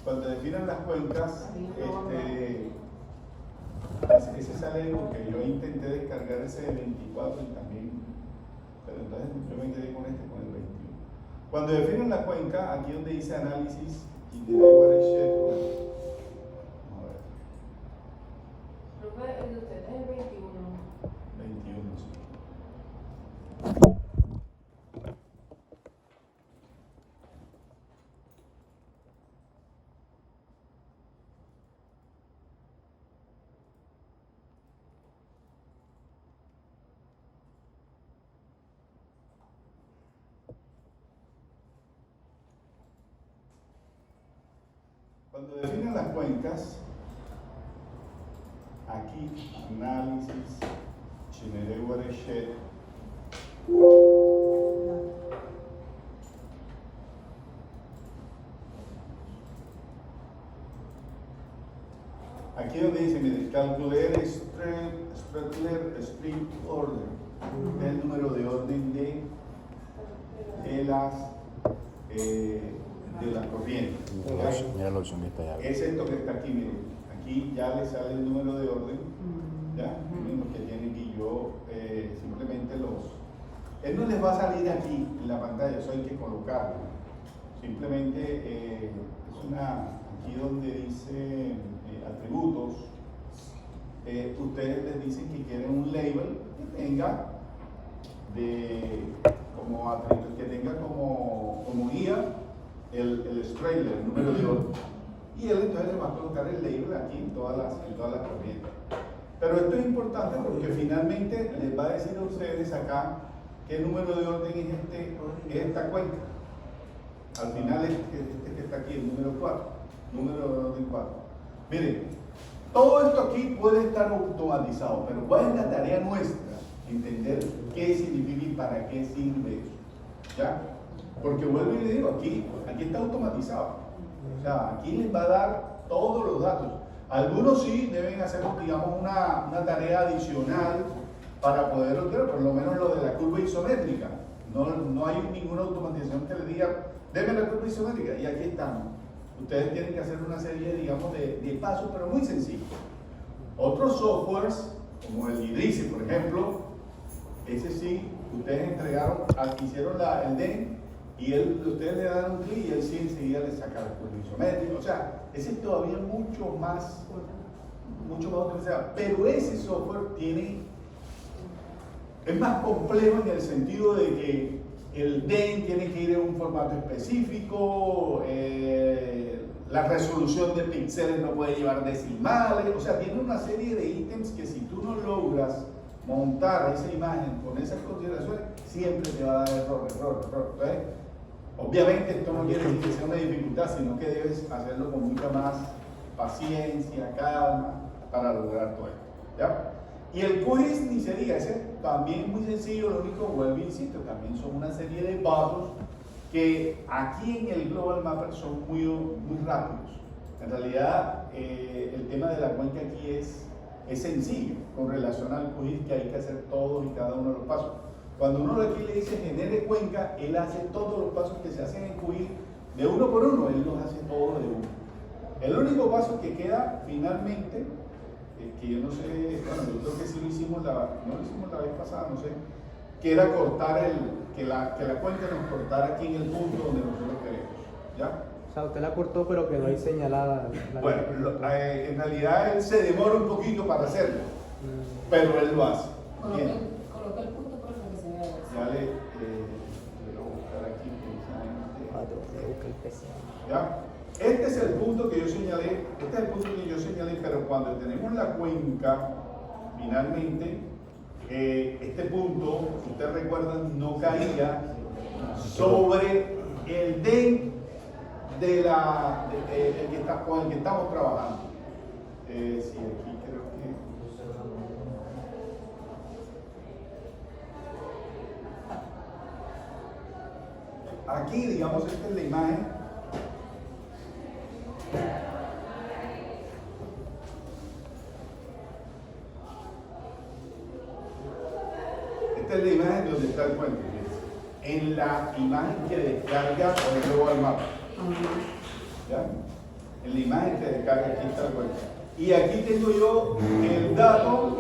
cuando definan las cuencas, ese sale porque yo intenté descargar ese de 24 y también, pero entonces yo me quedé con el 21. Cuando definen la cuenca, aquí donde dice análisis y de watershed, vamos a ver. Profe, el de ustedes es el 21. 21, sí. Cuando definen las cuencas, aquí análisis, Chinere watershed, aquí donde dice, mire, calcular Strehler Street Order, el número de orden de la corriente. Mira la opción que está allá. Es esto que está aquí, miren. Aquí ya le sale el número de orden, ¿ya? Miren lo que tiene aquí. Yo simplemente él no les va a salir aquí en la pantalla, eso hay que colocarlo. Simplemente es aquí donde dice atributos, ustedes les dicen que quieren un label que tenga como guía el Strehler, el número de orden. Y él entonces le va a colocar el label aquí en todas las corrientes. Pero esto es importante porque finalmente les va a decir a ustedes acá qué número de orden es esta cuenca. Al final es este que está aquí, el número 4. Número de orden 4. Miren, todo esto aquí puede estar automatizado, pero ¿cuál es la tarea nuestra? Entender qué significa y para qué sirve eso. ¿Ya? Porque vuelvo y le digo, aquí está automatizado. O sea, aquí les va a dar todos los datos. Algunos sí deben hacer, digamos, una tarea adicional para poder obtener, por lo menos lo de la curva isométrica. No hay ninguna automatización que le diga, deme la curva isométrica, y aquí estamos. Ustedes tienen que hacer una serie, digamos, de pasos, pero muy sencillos. Otros softwares, como el Idris, por ejemplo, ese sí, ustedes entregaron, hicieron el DEN, y ustedes le dan un clic y él sí enseguida le saca la curva isométrica. O sea, ese es todavía mucho más utilizado. Pero ese software es más complejo en el sentido de que el DEN tiene que ir en un formato específico, la resolución de píxeles no puede llevar decimales, o sea, tiene una serie de ítems que si tú no logras montar esa imagen con esas consideraciones, siempre te va a dar error. ¿Ves? Obviamente esto no quiere decir que sea una dificultad, sino que debes hacerlo con mucha más paciencia, calma, para lograr todo esto. ¿Ya? Y el quiz ni se diga, ese también muy sencillo, lo único, vuelvo e insisto, también son una serie de pasos que aquí en el Global Mapper son muy rápidos. En realidad, el tema de la cuenca aquí es sencillo con relación al quiz, que hay que hacer todos y cada uno de los pasos. Cuando uno aquí le dice genere cuenca, él hace todos los pasos que se hacen en quiz de uno por uno, él los hace todos de uno. El único paso que queda finalmente, que yo no sé, bueno, yo creo que sí no lo hicimos la vez pasada, no sé, que era cortar que la cuenca nos cortara aquí en el punto donde nosotros queremos, ¿ya? O sea, usted la cortó, pero quedó ahí señalada. Bueno, en realidad él se demora un poquito para hacerlo, pero él lo hace. Bien. Coloca el punto para que se vea. Ya le voy a buscar aquí precisamente. ¿Ya? Este es el punto que yo señalé, pero cuando tenemos la cuenca, finalmente, este punto, si ustedes recuerdan, no caía sobre el DEN con el que estamos trabajando. Sí, aquí creo que... Aquí, digamos, esta es la imagen. Esta es la imagen donde está el puente. En la imagen que descarga por el Global Mapper. ¿Ya? En la imagen que descarga aquí está la cuenta. Y aquí tengo yo el dato.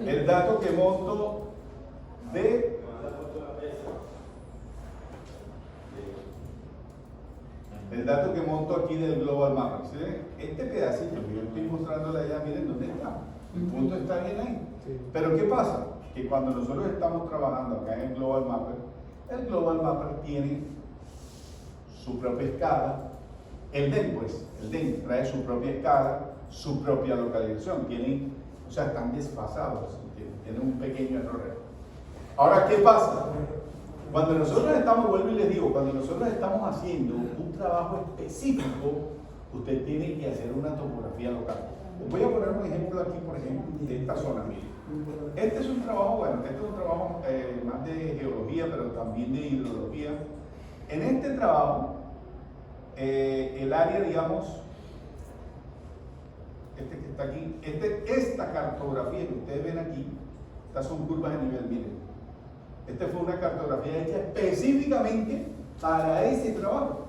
El dato que monto de el dato que monto aquí del Global Mapper. ¿Sí? Este pedacito que yo estoy mostrándole allá, miren dónde está. El punto está bien ahí. Sí. Pero ¿qué pasa? Que cuando nosotros estamos trabajando acá en el Global Mapper, el Global Mapper tiene su propia escala. El DEN, pues, el DEN trae su propia escala, su propia localización. O sea, están desfasados, tienen un pequeño error. Ahora, ¿qué pasa? Cuando nosotros estamos, vuelvo y les digo, cuando nosotros estamos haciendo un trabajo específico, usted tiene que hacer una topografía local. Les voy a poner un ejemplo aquí, por ejemplo, de esta zona. Miren. Este es un trabajo, bueno, este es un trabajo más de geología, pero también de hidrología. En este trabajo, el área, digamos, este que está aquí, esta cartografía que ustedes ven aquí, estas son curvas de nivel, miren. Esta fue una cartografía hecha específicamente para ese trabajo.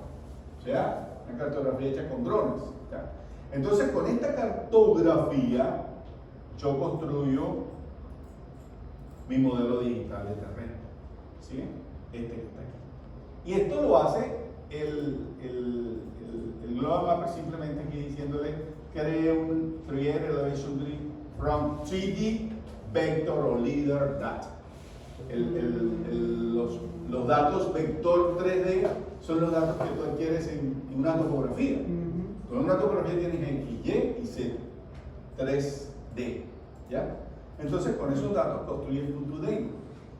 O sea, una cartografía hecha con drones. ¿Ya? Entonces, con esta cartografía, yo construyo mi modelo digital de terreno. ¿Sí? Este que está aquí. Y esto lo hace el Global Mapper simplemente aquí diciéndole create elevation grid from 3D vector o leader data. Los datos vector 3D son los datos que tú adquieres en una topografía. Con una topografía tienes X, Y y Z, 3D. ¿Ya? Entonces con esos datos construye el punto DEN.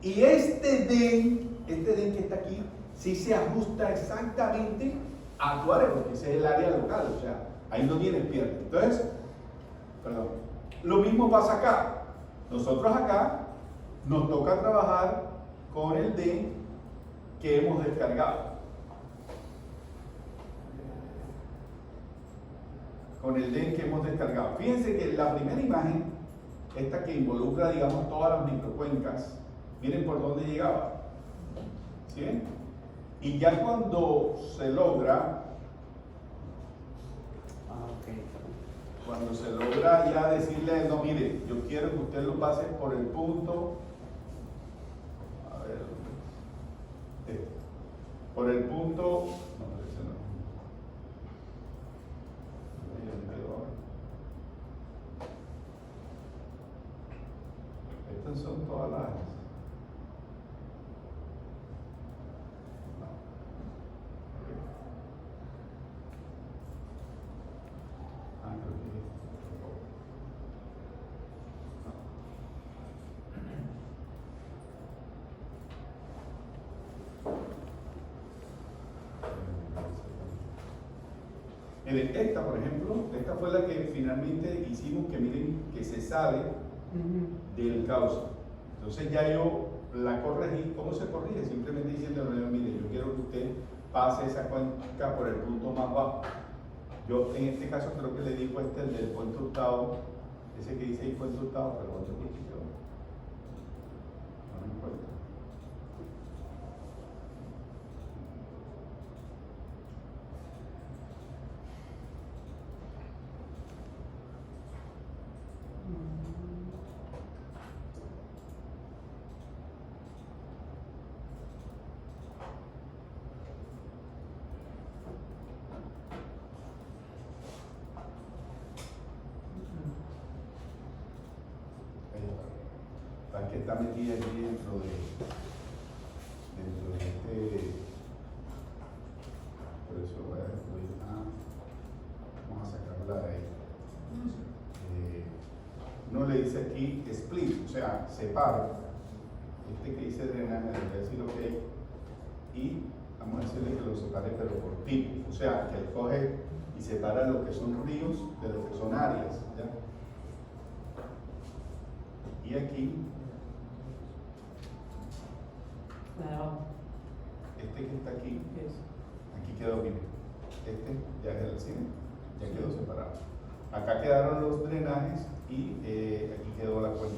Y este DEN que está aquí, sí se ajusta exactamente a tu área, porque ese es el área local, o sea, ahí no tienes pierde. Entonces, perdón, lo mismo pasa acá. Nosotros acá nos toca trabajar con el DEN que hemos descargado. Con el DEN que hemos descargado. Fíjense que la primera imagen, esta que involucra, digamos, todas las microcuencas, miren por dónde llegaba. ¿Sí? Y ya cuando se logra, cuando se logra ya decirle, no, mire, yo quiero que usted lo pase por el punto, a ver, por el punto, no, ese no. Estas son todas las. Miren, esta por ejemplo, esta fue la que finalmente hicimos que miren que se sale del cauce. Entonces ya yo la corregí. ¿Cómo se corrige? Simplemente diciéndole, mire, yo quiero que usted pase esa cuenca por el punto más bajo. Yo en este caso creo que le digo el del Puente Hurtado, ese que dice ahí Puente Hurtado, pero otro poquito. No me importa. La que está metida aquí dentro de este, por eso vamos a sacarla de ahí. Uno le dice aquí split, o sea, separa. Este que dice drenaje, le voy a decir ok, y vamos a decirle que lo separe pero por tipo, o sea, que él coge y separa lo que son ríos de lo que son áreas, ¿ya? Y aquí, este que está aquí, aquí quedó bien. este ya es el cine, ya quedó separado. Acá quedaron los drenajes y aquí quedó la cuenca.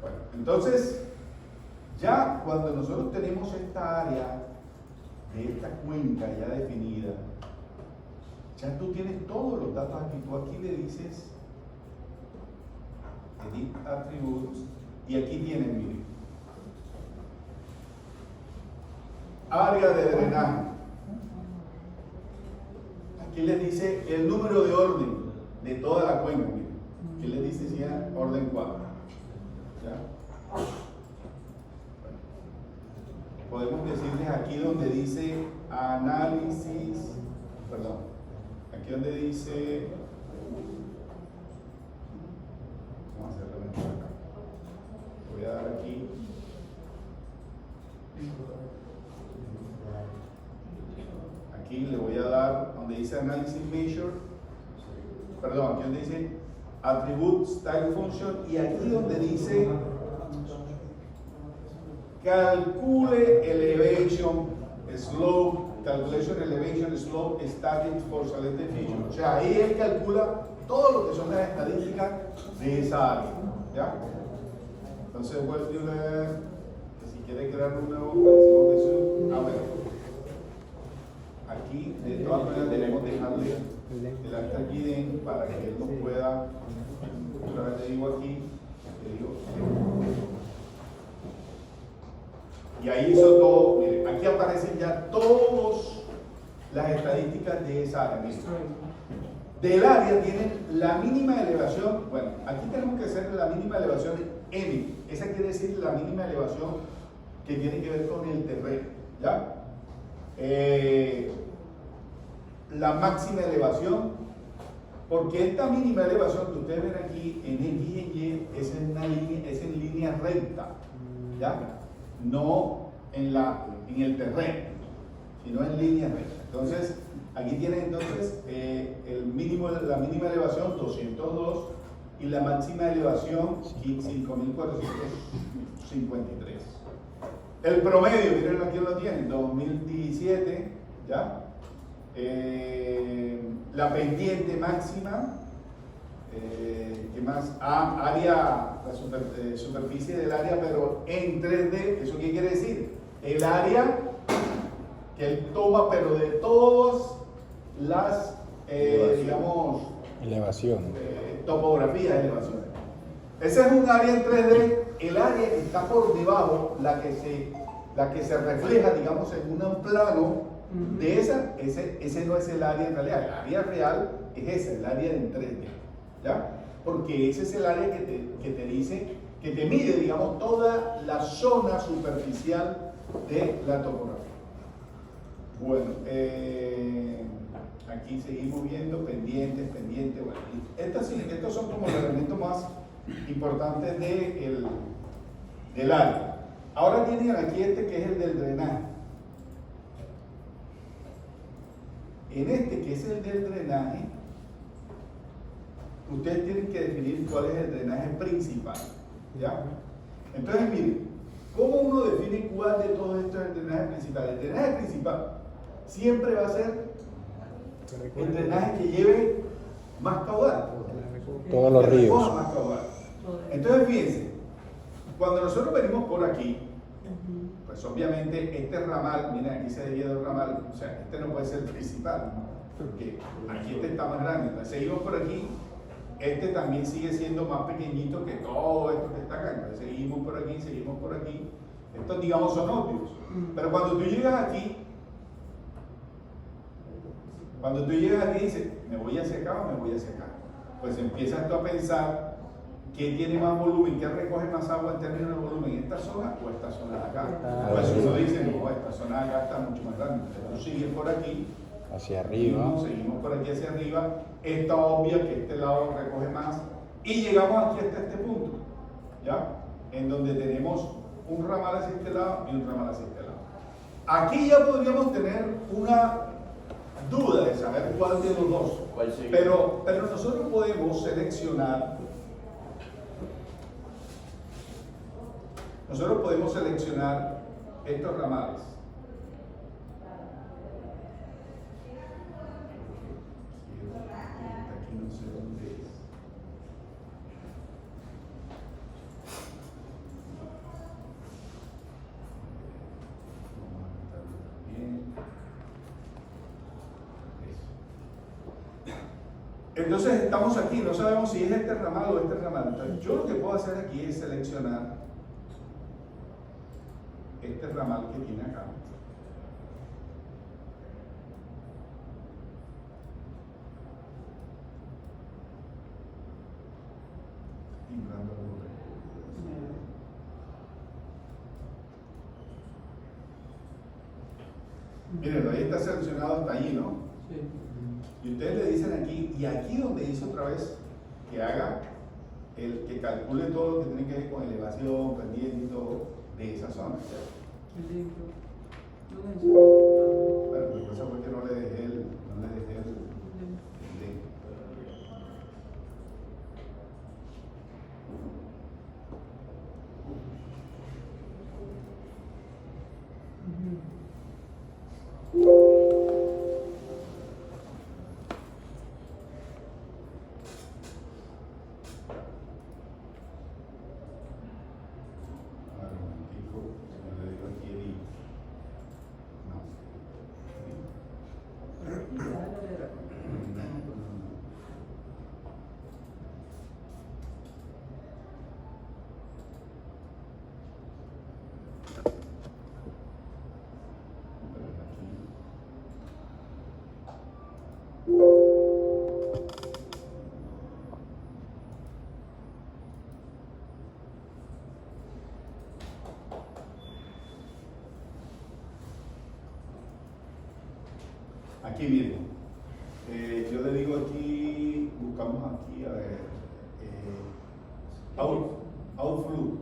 Bueno, entonces, ya cuando nosotros tenemos esta área de esta cuenca ya definida, ya tú tienes todos los datos aquí. Tú aquí le dices Edit Attributes y aquí tienes, miren, área de drenaje. Aquí les dice el número de orden de toda la cuenca. Miren. Aquí les dice si es orden 4. ¿Ya? Bueno. Podemos decirles aquí donde dice análisis, perdón, aquí donde dice, vamos a hacerlo mejor acá. Voy a dar aquí. Aquí le voy a dar donde dice Analysis Measure, perdón, aquí donde dice Attribute Style Function y aquí donde dice calcule elevation, slope, calculation elevation, slope, static for selected feature. O sea, ahí él calcula todo lo que son las estadísticas de esa área. ¿Ya? Entonces, que si quiere crear un nuevo, decimos que eso, a ver. Aquí, de todas maneras, debemos dejarle el acta aquí para que él nos pueda, otra vez le digo aquí, y ahí hizo todo. Miren, aquí aparecen ya todas las estadísticas de esa área. Miren. Del área tienen la mínima elevación, bueno, aquí tenemos que hacer la mínima elevación M, esa quiere decir la mínima elevación que tiene que ver con el terreno, ¿ya? La máxima elevación, porque esta mínima elevación que ustedes ven aquí en X y en Y es en línea recta, ¿ya? No en el terreno, sino en línea recta. Entonces, aquí tienen entonces la mínima elevación 202 y la máxima elevación 5453. El promedio, miren aquí lo tienen, 2017, ¿ya? La pendiente máxima, ¿qué más? Área, la superficie del área, pero en 3D, ¿eso qué quiere decir? El área que él toma, pero de todas las, digamos, elevación. Topografías, elevaciones. Ese es un área en 3D, el área que está por debajo, la que se refleja, digamos, en un plano de ese no es el área en realidad. El área real es esa, el área en 3D, ¿ya? Porque ese es el área que te dice, que te mide, digamos, toda la zona superficial de la topografía. Bueno, aquí seguimos viendo pendientes, bueno, estos son como los elementos más importantes del área. Ahora tienen aquí que es el del drenaje. En que es el del drenaje, ustedes tienen que definir cuál es el drenaje principal, ¿ya? Entonces, miren, ¿cómo uno define cuál de todos estos es el drenaje principal? El drenaje principal siempre va a ser el drenaje que lleve más caudal. Todos los que ríos. recoja más caudal. Entonces, fíjense, cuando nosotros venimos por aquí, pues obviamente este ramal, miren, aquí se divide el ramal, o sea, este no puede ser el principal, ¿no? Porque aquí este está más grande. Entonces seguimos por aquí, este también sigue siendo más pequeñito que todo esto que está acá. Entonces seguimos por aquí, estos digamos son obvios. Pero cuando tú llegas aquí dices, ¿me voy hacia acá o me voy hacia acá? Pues empiezas tú a pensar ¿qué tiene más volumen? ¿Qué recoge más agua en términos de volumen? ¿Esta zona o esta zona de acá? Pues uno dice, no, esta zona de acá está mucho más grande. Entonces sigues por aquí. Hacia arriba. Seguimos por aquí hacia arriba. Esta obvia que este lado recoge más. Y llegamos aquí hasta este punto, ¿ya? En donde tenemos un ramal hacia este lado y un ramal hacia este lado. Aquí ya podríamos tener una duda de saber cuál de los dos. Pero nosotros podemos seleccionar estos ramales. sé dónde es. Vamos a quitarlo también. Eso. Entonces estamos aquí, no sabemos si es este ramal o este ramal. Entonces, yo lo que puedo hacer aquí es seleccionar este ramal que tiene acá. Timbrando el nombre. Miren, ahí está seleccionado hasta allí, ¿no? Sí. Y ustedes le dicen aquí, y aquí donde dice otra vez que haga que calcule todo lo que tiene que ver con elevación, pendiente y todo de esa zona. Bueno, lo que pasa fue que no le dejé el link. A ver, un momentico, yo le digo aquí edit. No. Aquí miren, yo le digo aquí, buscamos aquí, a ver, outflow.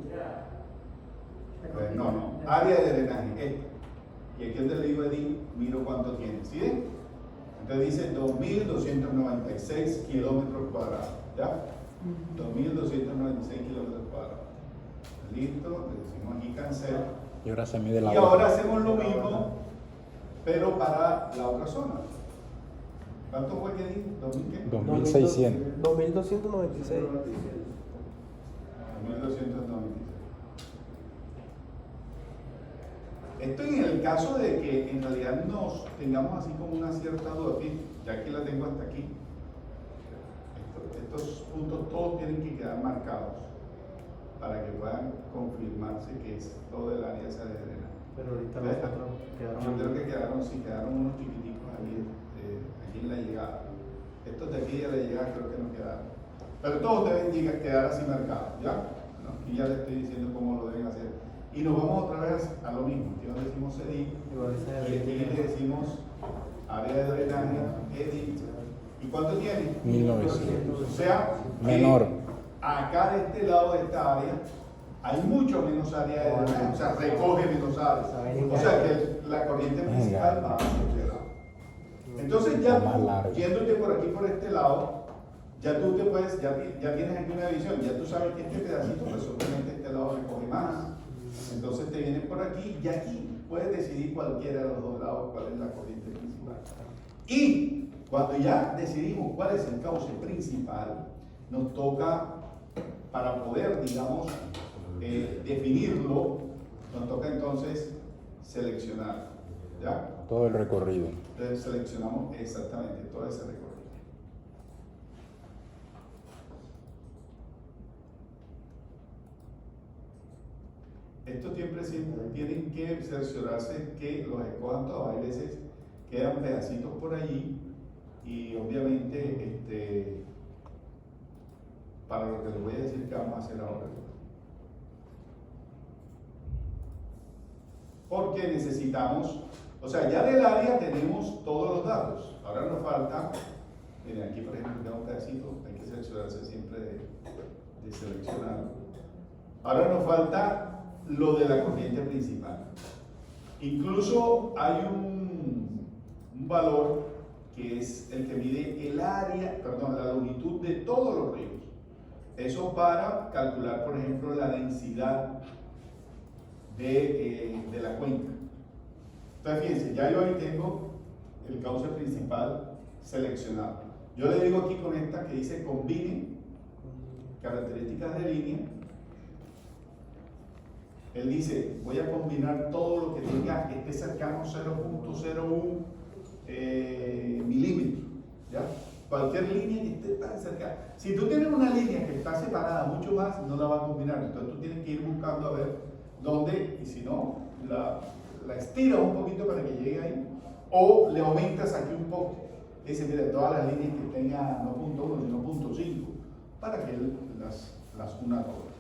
No, área de drenaje, este. Y aquí donde le digo edit, miro cuánto tiene, ¿sí ven? Entonces dice 2.296 kilómetros cuadrados, ¿ya? 2.296 kilómetros cuadrados. Listo, le decimos aquí cancel. Y ahora se mide la Y ahora hacemos lo mismo, pero para la otra zona. ¿Cuánto fue que di? ¿2000 qué? 2600. 2296. 1296. Esto en el caso de que en realidad nos tengamos así como una cierta duda, ya que la tengo hasta aquí. Estos puntos todos tienen que quedar marcados para que puedan confirmarse que es todo el área esa de drenaje. Pero ahorita los otros quedaron. Yo creo que quedaron unos chiquiticos ahí, aquí en la llegada. Estos de aquí de la llegada creo que no quedaron. Pero todos deben quedar así marcados, ¿ya? Bueno, aquí ya les estoy diciendo cómo lo deben hacer. Y nos vamos otra vez a lo mismo. Aquí nos decimos edit, y aquí le decimos área de drenaje, edit. ¿Y cuánto tiene? 1900. O sea, Menor. acá de este lado de esta área hay mucho menos área de drenaje, o sea, recoge menos área. O sea que la corriente principal va hacia este lado. Entonces ya Está más tú, largo. yéndote por aquí por este lado, ya tú te puedes, ya tienes aquí una visión, ya tú sabes que este pedacito, pues obviamente este lado recoge más. Entonces te vienes por aquí y aquí puedes decidir cualquiera de los dos lados cuál es la corriente principal. Y cuando ya decidimos cuál es el cauce principal, nos toca, para poder, digamos, definirlo, nos toca entonces seleccionar, ¿ya? Todo el recorrido. Entonces seleccionamos exactamente todo ese recorrido. Esto siempre tienen que cerciorarse que los escojan todos. Hay veces quedan pedacitos por allí y obviamente para lo que les voy a decir que vamos a hacer ahora. Porque necesitamos, o sea, ya del área tenemos todos los datos. Ahora nos falta, miren, aquí por ejemplo queda un pedacito, hay que seleccionarse siempre de seleccionar. Ahora nos falta lo de la corriente principal. Incluso hay un valor que es el que mide el área, perdón, la longitud de todos los ríos. Eso para calcular, por ejemplo, la densidad de la cuenca. Entonces, fíjense, ya yo ahí tengo el cauce principal seleccionado. Yo le digo aquí con esta que dice combine características de línea. Él dice, voy a combinar todo lo que tenga que esté cercano a 0.01 milímetros, ¿ya? Cualquier línea que esté tan cerca. Si tú tienes una línea que está separada mucho más, no la vas a combinar. Entonces tú tienes que ir buscando a ver dónde, y si no, la estiras un poquito para que llegue ahí, o le aumentas aquí un poco. Dice, mira, todas las líneas que tengan no 0.1 sino 0.5, para que él las una todas.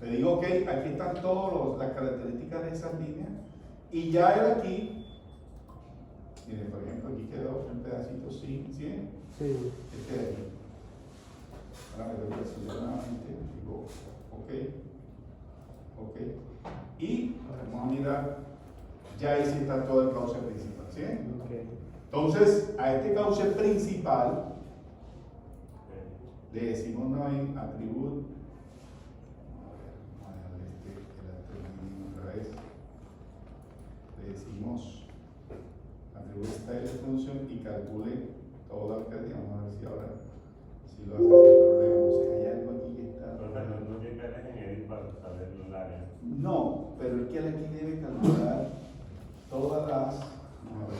Le digo, ok, aquí están todas las características de esas líneas, y ya él aquí, miren, por ejemplo, aquí quedó un pedacito, ¿sí? ¿Sí? Sí. Este de aquí. Ahora me voy a acelerar nuevamente, digo, ok, y vamos a mirar, ya ahí sí está todo el cauce principal, ¿sí? Ok. Entonces, a este cauce principal le decimos no en atributo. Vamos a darle el mínimo otra vez. Le decimos atributo style function y calcule toda la alcaldía. Vamos a ver si ahora si lo hace sin problema. No sé, hay algo aquí que está. Entonces, no tiene que en edit para saber el área. No, pero es que él aquí debe calcular todas las. Vamos a ver.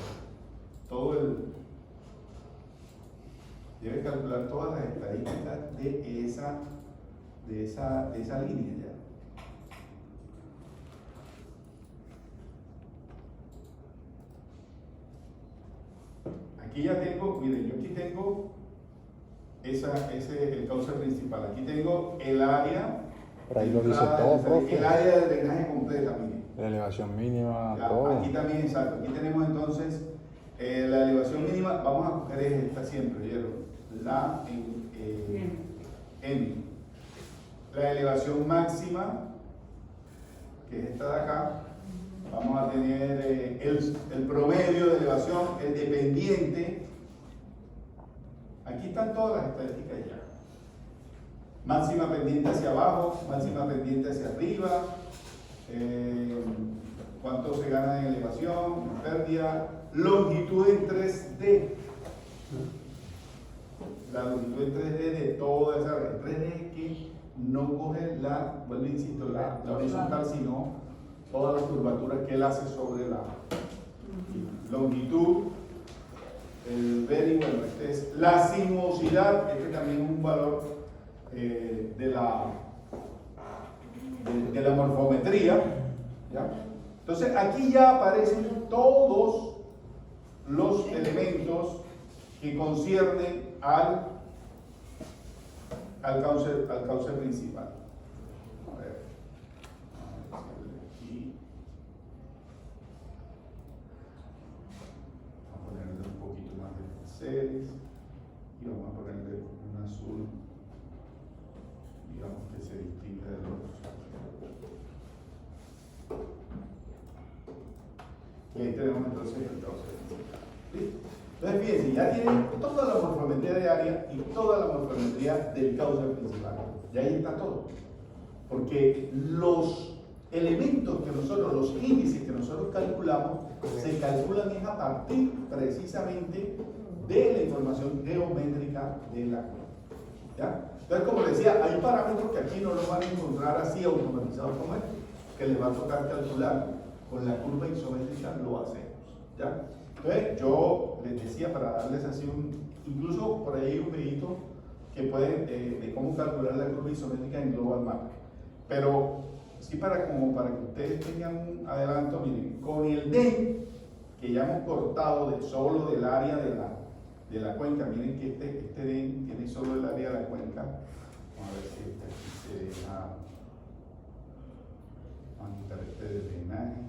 Debe calcular todas las estadísticas de esa línea ya. Aquí ya tengo, miren, yo aquí tengo el cauce principal. Aquí tengo el área. Por ahí lo dice entrada, todo, profe. El área de drenaje completa, miren. La elevación mínima, Ya, todo. aquí también, exacto. Aquí tenemos entonces la elevación mínima. Vamos a coger esta siempre, ¿vieron? La N. La elevación máxima, que es esta de acá. Vamos a tener el promedio de elevación, el dependiente. Aquí están todas las estadísticas ya. Máxima pendiente hacia abajo, máxima pendiente hacia arriba, cuánto se gana en elevación, pérdida, longitud en 3D. La longitud en 3D de toda esa red. 3D que no coge vuelvo insisto, la horizontal, sino todas las curvaturas que él hace sobre la longitud. El very, bueno, este es la sinuosidad, este también es un valor de la morfometría, ¿ya? Entonces aquí ya aparecen todos los elementos que conciernen al cauce principal. A ver, aquí. Vamos a ponerle un poquito más de píxeles y vamos a ponerle un azul, digamos que se distingue de los otros. Y ahí tenemos entonces el cauce principal. ¿Sí? Entonces fíjense, ya tienen toda la morfometría de área y toda la morfometría del cauce principal. Y ahí está todo. Porque los elementos que nosotros, los índices que nosotros calculamos, se calculan es a partir precisamente de la información geométrica de la curva. ¿Ya? Entonces, como les decía, hay parámetros que aquí no los van a encontrar así automatizados como este, que les va a tocar calcular. Con la curva isométrica lo hacemos. ¿Ya? Entonces, yo les decía, para darles así incluso por ahí hay un videito que pueden, de cómo calcular la curva isométrica en Global Map. Pero, sí, para que ustedes tengan un adelanto, miren, con el DEN, que ya hemos cortado solo del área de la cuenca, miren que este DEN tiene solo el área de la cuenca. Vamos a ver si aquí se deja. Vamos a quitar este de drenaje.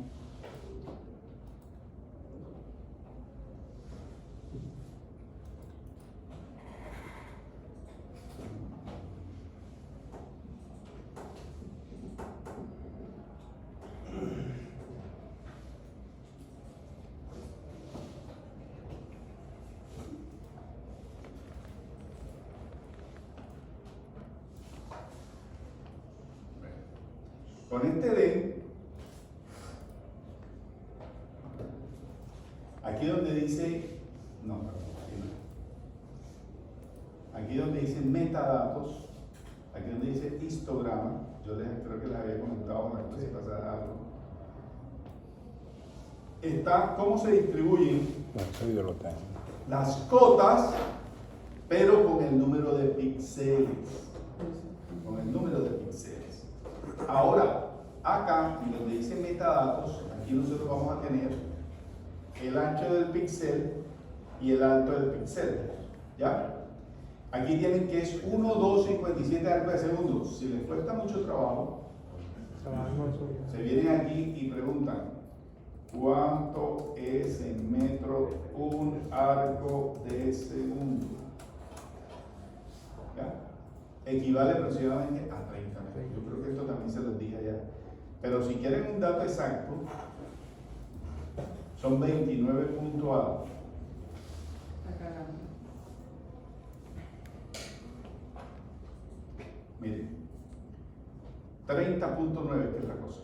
Con este D, aquí donde dice, no, perdón, aquí no. aquí donde dice metadatos, aquí donde dice histograma, yo creo que les había comentado en la clase pasada algo. Está cómo se distribuyen Bueno, ese video lo tengo. las cotas, pero con el número de píxeles. Con el número de píxeles. Ahora, acá, en donde dice metadatos, aquí nosotros vamos a tener el ancho del píxel y el alto del píxel. ¿Ya? Aquí tienen que es 1,257 arcos de segundo. Si les cuesta mucho trabajo, se vienen aquí y preguntan ¿cuánto es en metro un arco de segundo? ¿Ya? Equivale aproximadamente a 30 metros. Yo creo que esto también se los dije allá. Pero si quieren un dato exacto, son 29 punto algo. Miren, 30.9, que es la cosa.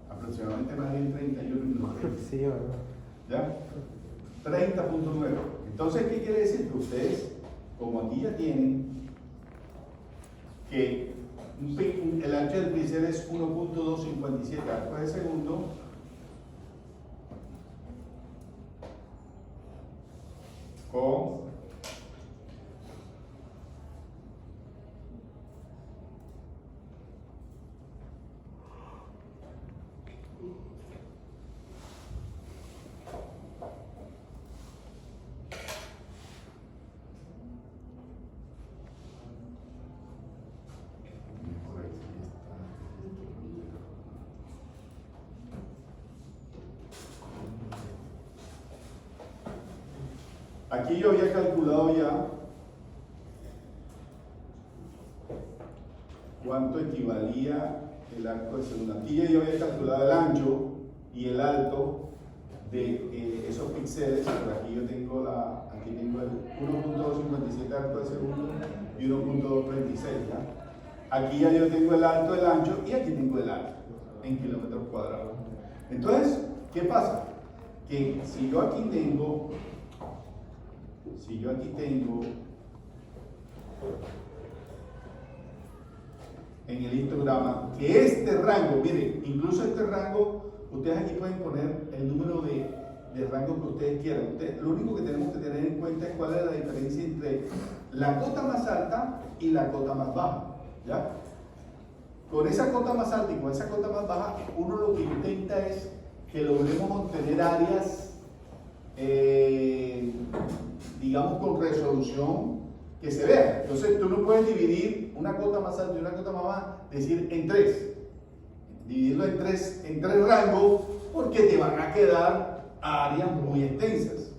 Aproximadamente más bien 31 minutos. Sí, ¿verdad? ¿Ya? 30.9. Entonces, ¿qué quiere decir? Que ustedes, como aquí ya tienen que el ancho del píxel es 1.257 arcos de segundo, con aquí yo había calculado ya cuánto equivalía el arco de segundo. Aquí ya yo había calculado el ancho y el alto de esos píxeles, pero aquí yo tengo aquí tengo el 1.257 arco de segundo y 1.236, ¿ya? Aquí ya yo tengo el alto, el ancho y aquí tengo el alto en kilómetros cuadrados. Entonces, ¿qué pasa? Que si yo aquí tengo en el histograma que este rango, miren, incluso este rango, ustedes aquí pueden poner el número de rango que ustedes quieran. Lo único que tenemos que tener en cuenta es cuál es la diferencia entre la cota más alta y la cota más baja, ¿ya? Con esa cota más alta y con esa cota más baja, uno lo que intenta es que logremos obtener áreas digamos con resolución que se vea. Entonces tú no puedes dividir una cota más alta y una cota más baja, decir en tres, dividirlo en tres rangos, porque te van a quedar áreas muy extensas.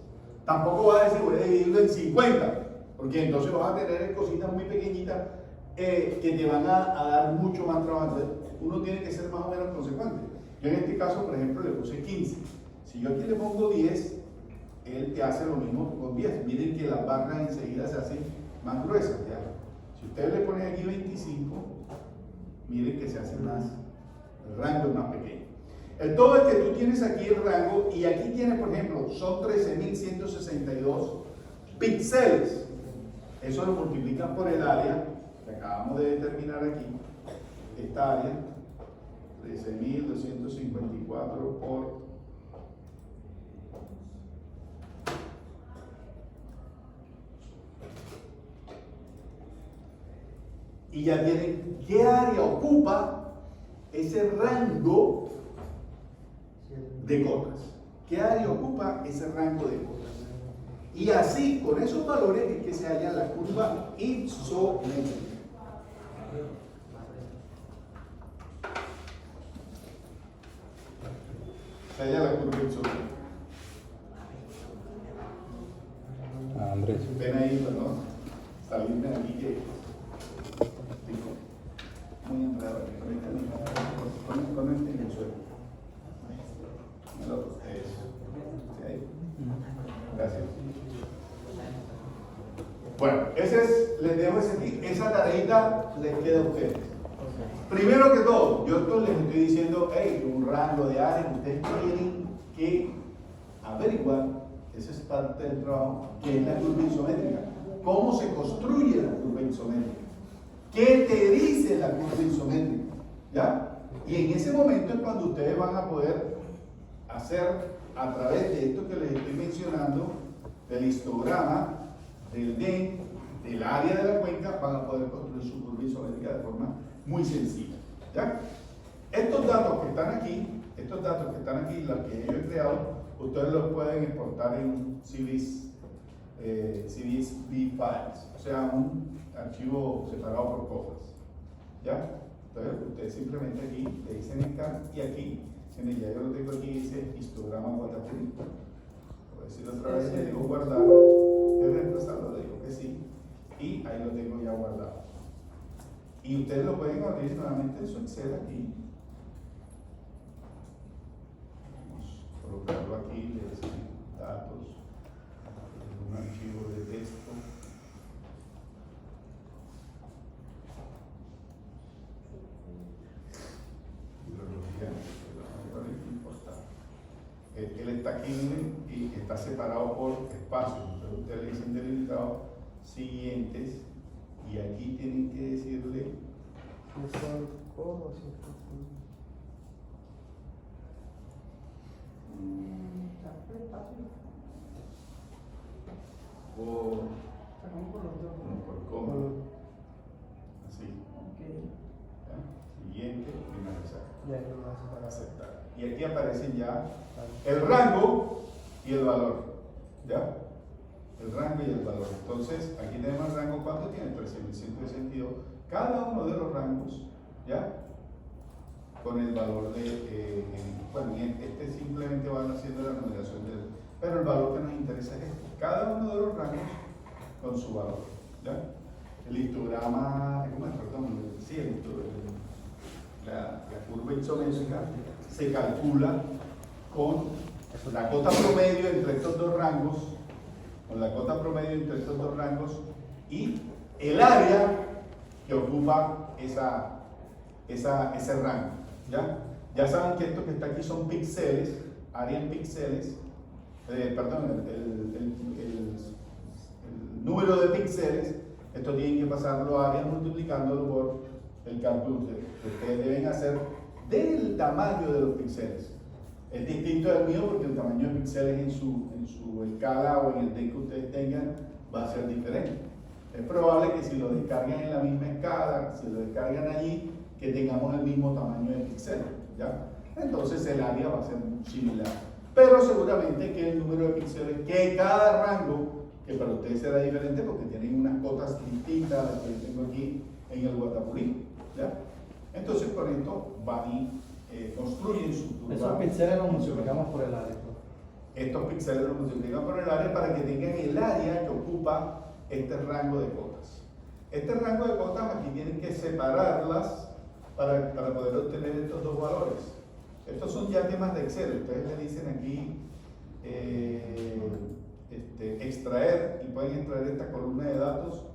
Tampoco vas a decir voy a dividirlo en 50, porque entonces vas a tener cositas muy pequeñitas que te van a dar mucho más trabajo. Entonces, uno tiene que ser más o menos consecuente. Yo en este caso, por ejemplo, le puse 15. Si yo aquí le pongo 10, él te hace lo mismo con 10. Miren que las barras enseguida se hacen más gruesas, ¿ya? Si ustedes le ponen aquí 25, miren que se hace más, el rango es más pequeño. El todo es que tú tienes aquí el rango y aquí tienes, por ejemplo, son 13.162 píxeles. Eso lo multiplican por el área que acabamos de determinar aquí, esta área, 13.254 por y ya tienen qué área ocupa ese rango de cotas. ¿Qué área ocupa ese rango de cotas? Y así, con esos valores es que se halla la curva isométrica. Se halla la curva isométrica. Andrés. Ven ahí, perdón, salirme de aquí que muy enredado. Conecten el suelo. Eso. ¿Sí? Gracias. Bueno, les dejo esa tareita les queda a ustedes. Primero que todo, yo les estoy diciendo, hey, un rango de áreas, ustedes tienen que averiguar, esa es parte del trabajo, que es la curva isométrica. cómo se construye la curva isométrica. ¿Qué te dice la curva isométrica? ¿Ya? Y en ese momento es cuando ustedes van a poder hacer, a través de esto que les estoy mencionando, del histograma, del DEN, del área de la cuenca, van a poder construir su curva isométrica de forma muy sencilla. ¿Ya? Estos datos que están aquí, los que yo he creado, ustedes los pueden exportar en CSV files, o sea, un archivo separado por cosas. ¿Ya? Entonces, ustedes simplemente aquí le dicen scan y aquí, en el ya yo lo tengo aquí, dice histograma Guatapurí. Por decirlo otra vez, le digo guardar, quiero reemplazarlo, le digo que sí, y ahí lo tengo ya guardado. Y ustedes lo pueden abrir nuevamente en su Excel aquí. Vamos a colocarlo aquí, le decimos datos, un archivo de texto. Él está aquí y está separado por espacios. Entonces ustedes le dicen delimitado siguientes y aquí tienen que decirle por coma, así. ¿Ya? Siguiente, finalizar. Para aceptar. Y aquí aparecen ya el rango y el valor. ¿Ya? El rango y el valor. Entonces, aquí tenemos el rango, ¿cuánto tiene? 13.162. Cada uno de los rangos, ¿ya? Con el valor de, bueno, este simplemente van haciendo la numeración del, pero el valor que nos interesa es este. Cada uno de los rangos con su valor, ¿ya? El histograma, ¿cómo es? Perdón, sí, el histograma. La curva isométrica se calcula con la cota promedio entre estos dos rangos, y el área que ocupa ese rango. ¿Ya? Saben que esto que está aquí son píxeles, área en píxeles, perdón, el número de píxeles, esto tienen que pasarlo a área multiplicándolo por el cálculo que ustedes deben hacer del tamaño de los píxeles. Es distinto del mío porque el tamaño de píxeles en su escala o en el DEN que ustedes tengan va a ser diferente. Es probable que si lo descargan en la misma escala, si lo descargan allí, que tengamos el mismo tamaño de píxeles, ¿ya? Entonces el área va a ser similar. Pero seguramente que el número de píxeles que cada rango, que para ustedes será diferente porque tienen unas cotas distintas a las que yo tengo aquí en el Guatapurí, ¿ya? Entonces con esto van y construyen su curva. Esos píxeles los multiplicamos por el área. Estos píxeles los multiplican por el área para que tengan el área que ocupa este rango de cotas. Este rango de cotas aquí tienen que separarlas para poder obtener estos dos valores. Estos son ya temas de Excel. Ustedes le dicen aquí extraer y pueden extraer esta columna de datos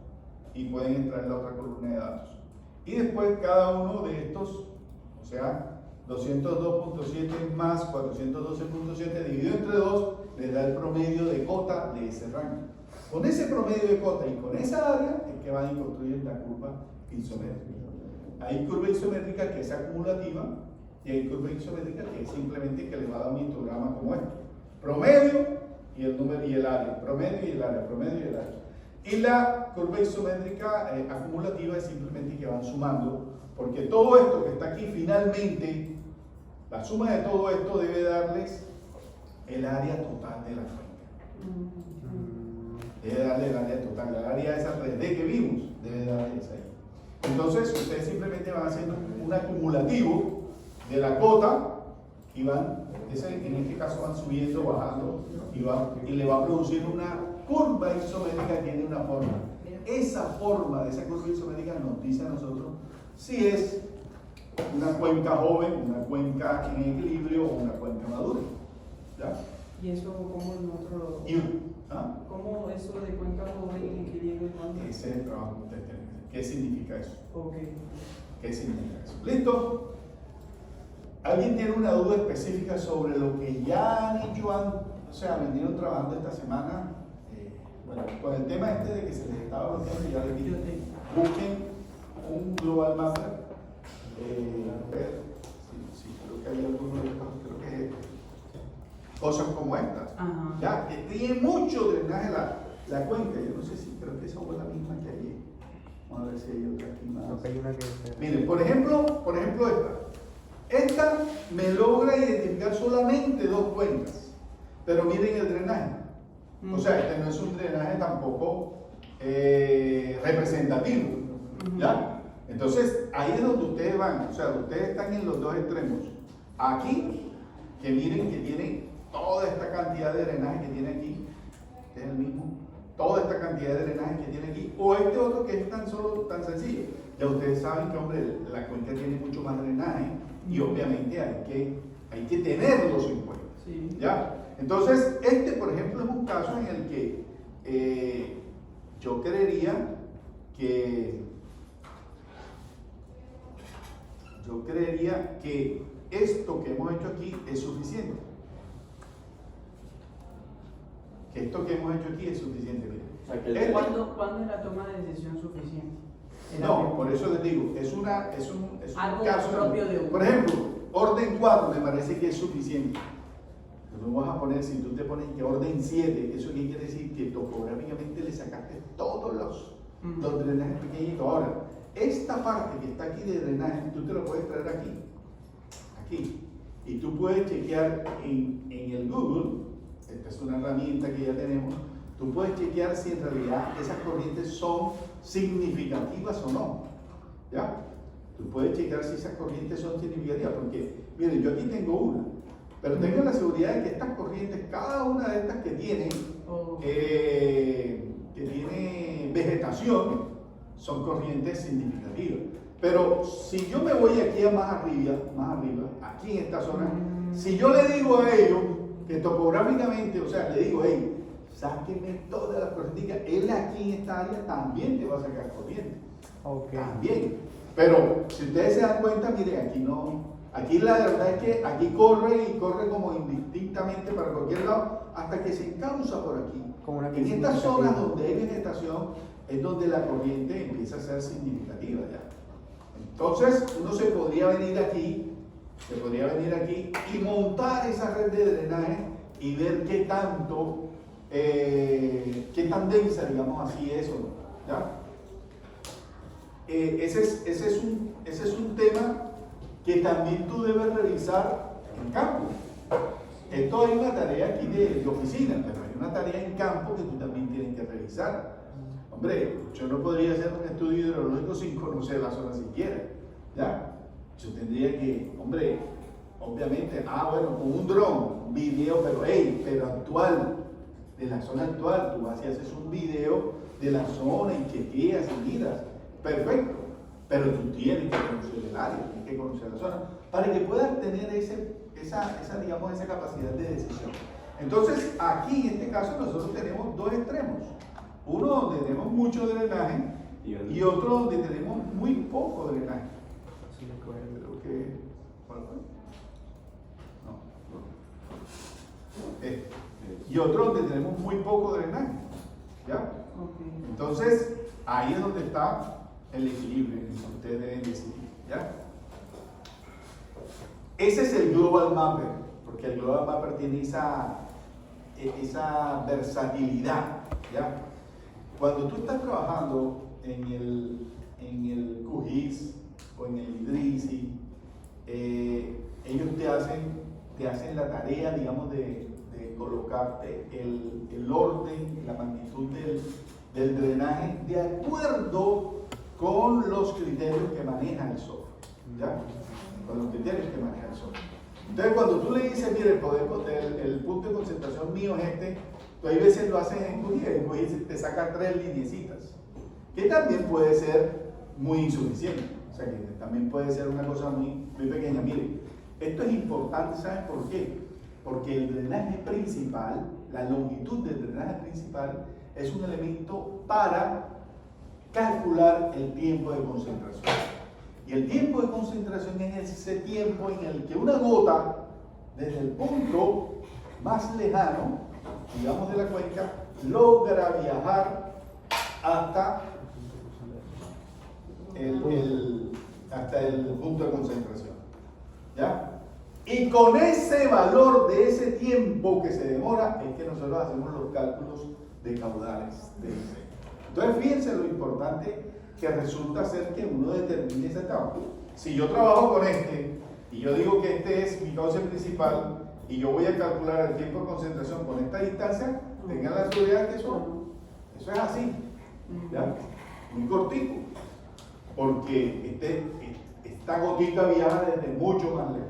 y pueden extraer la otra columna de datos. Y después cada uno de estos, o sea, 202.7 más 412.7 dividido entre 2 les da el promedio de cota de ese rango. Con ese promedio de cota y con esa área es que van a construir la curva isométrica. Hay curva isométrica que es acumulativa y hay curva isométrica que es simplemente que le va a dar un histograma como este. Promedio y el número y el área. Promedio y el área. Promedio y el área. Y la curva isométrica acumulativa es simplemente que van sumando, porque todo esto que está aquí finalmente, la suma de todo esto debe darles el área total de la cuenca. Debe darle el área total, la área esa 3D que vimos, debe darle esa ahí. Entonces ustedes simplemente van haciendo un acumulativo de la cota y van, en este caso van subiendo, bajando y le va a producir una curva isométrica que tiene una forma. Esa forma de esa curva isométrica nos dice a nosotros si es una cuenca joven, una cuenca en equilibrio o una cuenca madura. ¿Ya? ¿Y eso cómo nosotros ¿Cómo eso de cuenca joven y equilibrio? Ese es el trabajo que ustedes tienen que hacer. ¿Qué significa eso? Okay. ¿Qué significa eso? ¿Listo? ¿Alguien tiene una duda específica sobre lo que ya han hecho? O sea, vinieron trabajando esta semana Bueno, con el tema este de que se les estaba bloqueando, ya les dije, busquen un global mapper. A ver, sí, creo que hay algunos de estos, creo que es cosas como estas. Ajá. Ya, que tiene mucho drenaje la cuenca. Yo no sé si creo que esa fue la misma que allí. Vamos a ver si hay otra aquí más. Creo que hay una que... Miren, por ejemplo esta. Esta me logra identificar solamente dos cuencas. Pero miren el drenaje. O sea, este no es un drenaje tampoco representativo. ¿Ya? Entonces, ahí es donde ustedes van. O sea, ustedes están en los dos extremos. Aquí, que miren que tiene toda esta cantidad de drenaje que tiene aquí. Este es el mismo. Toda esta cantidad de drenaje que tiene aquí. O este otro que es tan sencillo. Ya ustedes saben que, hombre, la cuenca tiene mucho más drenaje. Y obviamente hay que tenerlos en cuenta. Sí. ¿Ya? Entonces, este, por ejemplo, es un caso en el que yo creería que esto que hemos hecho aquí es suficiente. Que esto que hemos hecho aquí es suficiente. Miren. O sea, que ¿Cuándo es la toma de decisión suficiente? No, por eso les digo, es un Algo caso propio de un... Por ejemplo, orden 4 me parece que es suficiente. Tú vas a poner, si tú te pones que orden 7, ¿eso qué quiere decir? Que topográficamente le sacaste todos los drenajes pequeñitos. Ahora, esta parte que está aquí de drenaje, tú te lo puedes traer aquí. Y tú puedes chequear en el Google, esta es una herramienta que ya tenemos, tú puedes chequear si en realidad esas corrientes son significativas o no. ¿Ya? Tú puedes chequear si esas corrientes son significativas, porque, miren, yo aquí tengo una, pero tengo la seguridad de que estas corrientes, cada una de estas que tiene vegetación, son corrientes significativas. Pero si yo me voy aquí a más arriba, aquí en esta zona, si yo le digo a ellos que topográficamente, o sea, le digo, hey, sáquenme todas las corrientes, él aquí en esta área también te va a sacar corriente. Okay. También. Pero si ustedes se dan cuenta, miren, aquí no. Aquí la verdad es que aquí corre y corre como indistintamente para cualquier lado hasta que se encausa por aquí. Como una En estas zonas donde hay vegetación es donde la corriente empieza a ser significativa ya. Entonces uno se podría venir aquí y montar esa red de drenaje y ver qué tan densa, digamos así, es o no. ¿Ya? Ese es un tema que también tú debes revisar en campo. Esto hay una tarea aquí de oficina, pero hay una tarea en campo que tú también tienes que revisar. Hombre, yo no podría hacer un estudio hidrológico sin conocer la zona siquiera. ¿Ya? Yo tendría que, hombre, obviamente, bueno, con un dron, un video, pero actual, de la zona actual, tú vas y haces un video de la zona y chequeas y miras. Perfecto, pero tú tienes que conocer el área, tienes que conocer la zona, para que puedas tener esa capacidad de decisión. Entonces, aquí en este caso nosotros tenemos dos extremos. Uno donde tenemos mucho drenaje y otro donde tenemos muy poco drenaje. Creo que... ¿Cuál fue? No. Y otro donde tenemos muy poco drenaje. ¿Ya? Okay. Entonces, ahí es donde está el equilibrio que ustedes deben decidir, ¿ya? Ese es el Global Mapper, porque el Global Mapper tiene esa versatilidad, ¿ya? Cuando tú estás trabajando en el QGIS o en el IDRISI, ellos te hacen la tarea, digamos, de colocarte el orden, la magnitud del drenaje de acuerdo con los criterios que maneja el software, ¿ya? Con los criterios que maneja el software. Entonces, cuando tú le dices, mire, el punto de concentración mío es este, tú hay veces lo haces en QGIS, te saca 3 lineecitas, que también puede ser muy insuficiente, o sea, que también puede ser una cosa muy pequeña. Mire, esto es importante, ¿sabes por qué? Porque el drenaje principal, la longitud del drenaje principal, es un elemento para calcular el tiempo de concentración. Y el tiempo de concentración es ese tiempo en el que una gota, desde el punto más lejano, digamos, de la cuenca, logra viajar hasta hasta el punto de concentración. ¿Ya? Y con ese valor de ese tiempo que se demora, es que nosotros hacemos los cálculos de caudales del río. Entonces, fíjense lo importante que resulta ser que uno determine esa etapa. Si yo trabajo con este, y yo digo que este es mi cauce principal, y yo voy a calcular el tiempo de concentración con esta distancia, tengan la seguridad que eso es así, ¿ya? Muy cortico, porque esta gotita viaja desde mucho más lejos.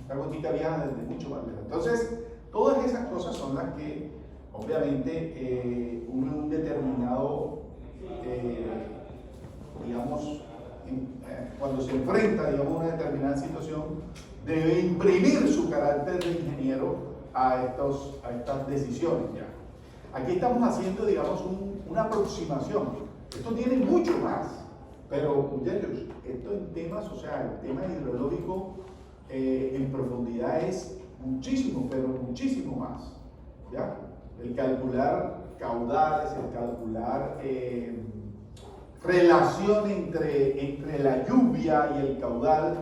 Esta gotita viaja desde mucho más lejos. Entonces, todas esas cosas son las que, obviamente, un determinado, digamos, cuando se enfrenta, digamos, a una determinada situación, debe imprimir su carácter de ingeniero a estas decisiones. ¿Ya? Aquí estamos haciendo, digamos, una aproximación. Esto tiene mucho más, pero, muchachos, esto en temas, o sea, el tema hidrológico en profundidad es muchísimo, pero muchísimo más. ¿Ya? El calcular caudales, el calcular relación entre la lluvia y el caudal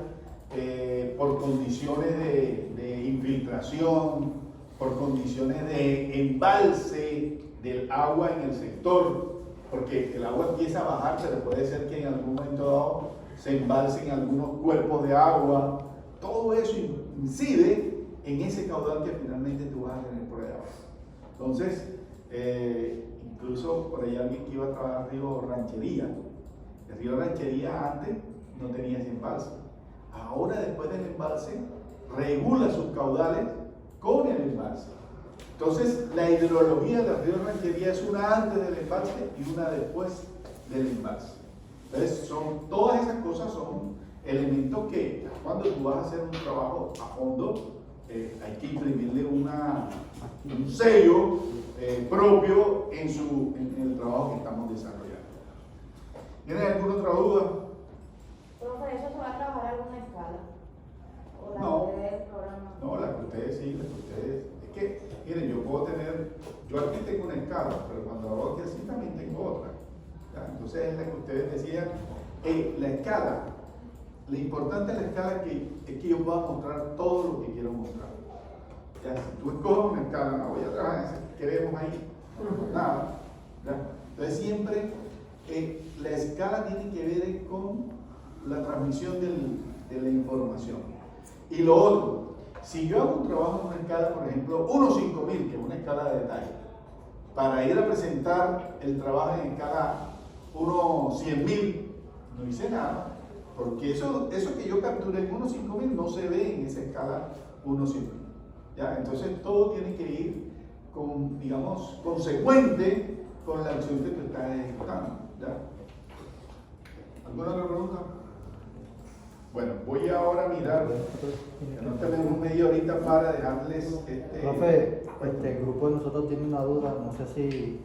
por condiciones de infiltración, por condiciones de embalse del agua en el sector, porque el agua empieza a bajar, pero puede ser que en algún momento dado se embalsen algunos cuerpos de agua. Todo eso incide en ese caudal que finalmente tú vas a tener por ahí abajo. Entonces, incluso por ahí alguien que iba a trabajar Río Ranchería. El Río Ranchería antes no tenía ese embalse. Ahora, después del embalse, regula sus caudales con el embalse. Entonces, la hidrología del Río Ranchería es una antes del embalse y una después del embalse. Entonces, todas esas cosas son elementos que cuando tú vas a hacer un trabajo a fondo, hay que imprimirle un sello propio en el trabajo que estamos desarrollando. ¿Tienen alguna otra duda? Profe, ¿eso se va a trabajar alguna escala? ¿O la No. que ustedes programan? No, la que ustedes sí, la que ustedes. Es que, miren, yo aquí tengo una escala, pero cuando hago aquí así también tengo otra. ¿Ya? Entonces es la que ustedes decían, la escala. Lo importante de la escala es que yo pueda mostrar todo lo que quiero mostrar. Ya, si tú escoges una escala, no voy a trabajar en esa que vemos ahí, nada. ¿Ya? Entonces siempre la escala tiene que ver con la transmisión de la información. Y lo otro, si yo hago un trabajo en una escala, por ejemplo, 1-5000, que es una escala de detalle, para ir a presentar el trabajo en escala 1-100.000, no hice nada. Porque eso que yo capturé en 1-5000 no se ve en esa escala 1-100.000. ¿Ya? Entonces todo tiene que ir digamos, consecuente con la acción que tú estás ejecutando. ¿Ya? ¿Alguna otra pregunta? Bueno, voy ahora a mirar. No tenemos media horita para dejarles Profe, el grupo de nosotros tiene una duda, no sé si